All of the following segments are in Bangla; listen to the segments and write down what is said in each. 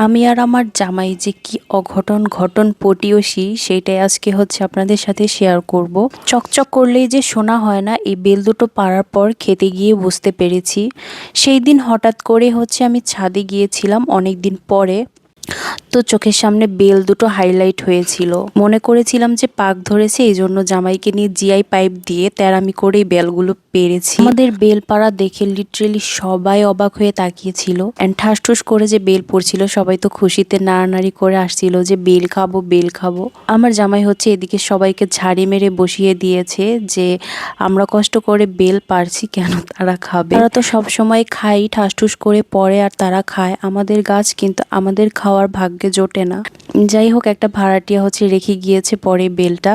আমি আর আমার জামাই যে কি অঘটন ঘটন পটিয়সী সেটাই আজকে হচ্ছে আপনাদের সাথে শেয়ার করব। চকচক করলেই যে শোনা হয় না, এই বেল দুটো পাড়ার পর খেতে গিয়ে বুঝতে পেরেছি। সেই দিন হঠাৎ করে হচ্ছে আমি ছাদে গিয়েছিলাম অনেক দিন পরে। তো চোখের সামনে বেল দুটো হাইলাইট হয়েছিল, মনে করেছিলাম যে পাক ধরেছে, এই জন্য জামাইকে নিয়ে জিআই পাইপ দিয়ে তেরামি করে বেলগুলো পেরেছি। আমাদের বেল পাড়া দেখে লিটারেলি সবাই অবাক হয়ে তাকিয়েছিল এন্ড ঠাস ঠুস করে যে বেল পড়ছিল, সবাই তো খুশিতে নাড়ানাড়ি করে আসছিল যে বেল খাবো বেল খাবো। আমার জামাই হচ্ছে এদিকে সবাইকে ঝাড়ি মেরে বসিয়ে দিয়েছে যে আমরা কষ্ট করে বেল পারছি, কেন তারা খাবে? তারা তো সব সময় খাই, ঠাস ঠুস করে পড়ে আর তারা খায় আমাদের গাছ, কিন্তু আমাদের খাওয়ার ভাগ্যে জোটে না। যাই হোক, একটা ভাড়াটিয়া হচ্ছে রেখে গিয়েছে পরে বেলটা,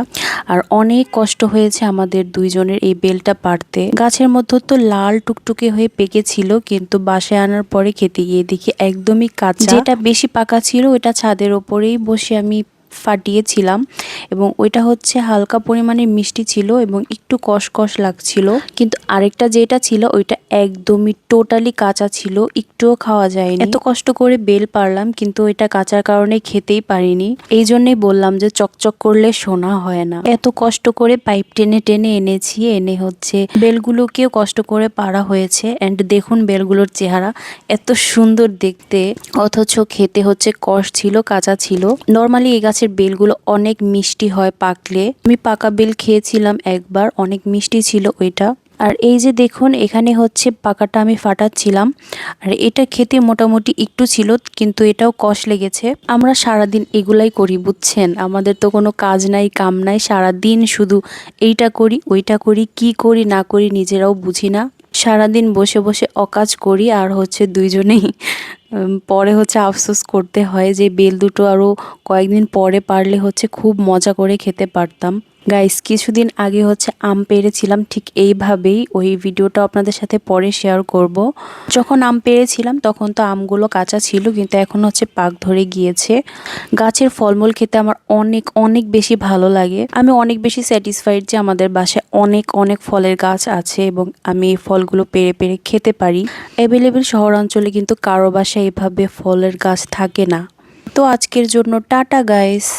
আর অনেক কষ্ট হয়েছে আমাদের দুইজনের এই বেলটা পাড়তে। গাছের মধ্যে তো লাল টুকটুকে হয়ে পেকেছিল, কিন্তু বাসায় আনার পরে খেতে গিয়ে দেখি একদমই কাঁচা। যেটা বেশি পাকা ছিল ওটা ছাদের ওপরেই বসে আমি ফাটিয়েছিলাম, এবং ওইটা হচ্ছে হালকা পরিমাণে মিষ্টি ছিল এবং একটু কষকষ লাগছিল। কিন্তু আরেকটা যেটা ছিল ওইটা একদমই টোটালি কাঁচা ছিল, একটুও খাওয়া যায়নি। এত কষ্ট করে বেল পারলাম কিন্তু ওইটা কাঁচার কারণে খেতেই পারিনি। এই জন্যই বললাম যে চকচক করলে শোনা হয় না। এত কষ্ট করে পাইপ টেনে টেনে এনেছি, এনে হচ্ছে বেলগুলোকেও কষ্ট করে পাড়া হয়েছে। এন্ড দেখুন বেলগুলোর চেহারা এত সুন্দর দেখতে, অথচ খেতে হচ্ছে কষ ছিল, কাঁচা ছিল। নর্মালি এই গাছের বেলগুলো অনেক মিষ্টি হয় পাকলে। আমি পাকা বেল খেয়েছিলাম একবার, অনেক মিষ্টি ছিল ওইটা। আর এই যে দেখুন এখানে হচ্ছে পাকাটা আমি ফাটাচ্ছিলাম, আর এটা খেতে মোটামুটি একটু ছিল, কিন্তু এটাও কষ লেগেছে। আমরা সারাদিন এগুলাই করি বুঝছেন, আমাদের তো কোনো কাজ নাই কাম নাই, সারাদিন শুধু এইটা করি ওইটা করি, কি করি না করি নিজেরাও বুঝি না। সারাদিন বসে বসে অকাজ করি, আর হচ্ছে দুইজনেই পরে হচ্ছে আফসোস করতে হয় যে বেল দুটো আরও কয়েকদিন পরে পারলে হচ্ছে খুব মজা করে খেতে পারতাম। গাইস, কিছুদিন আগে হচ্ছে আম পেড়েছিলাম ঠিক এইভাবেই, ওই ভিডিওটা আপনাদের সাথে পরে শেয়ার করব। যখন আম পেড়েছিলাম তখন তো আমগুলো কাঁচা ছিল, কিন্তু এখন হচ্ছে পাক ধরে গিয়েছে। গাছের ফলমূল খেতে আমার অনেক অনেক বেশি ভালো লাগে। আমি অনেক বেশি স্যাটিসফাইড যে আমাদের বাসায় অনেক অনেক ফলের গাছ আছে এবং আমি এই ফলগুলো পেড়ে পেড়ে খেতে পারি। অ্যাভেলেবেল শহরাঞ্চলে কিন্তু কারো বাসায় এভাবে ফলের গাছ থাকে না। তো আজকের জন্য টাটা গাইস।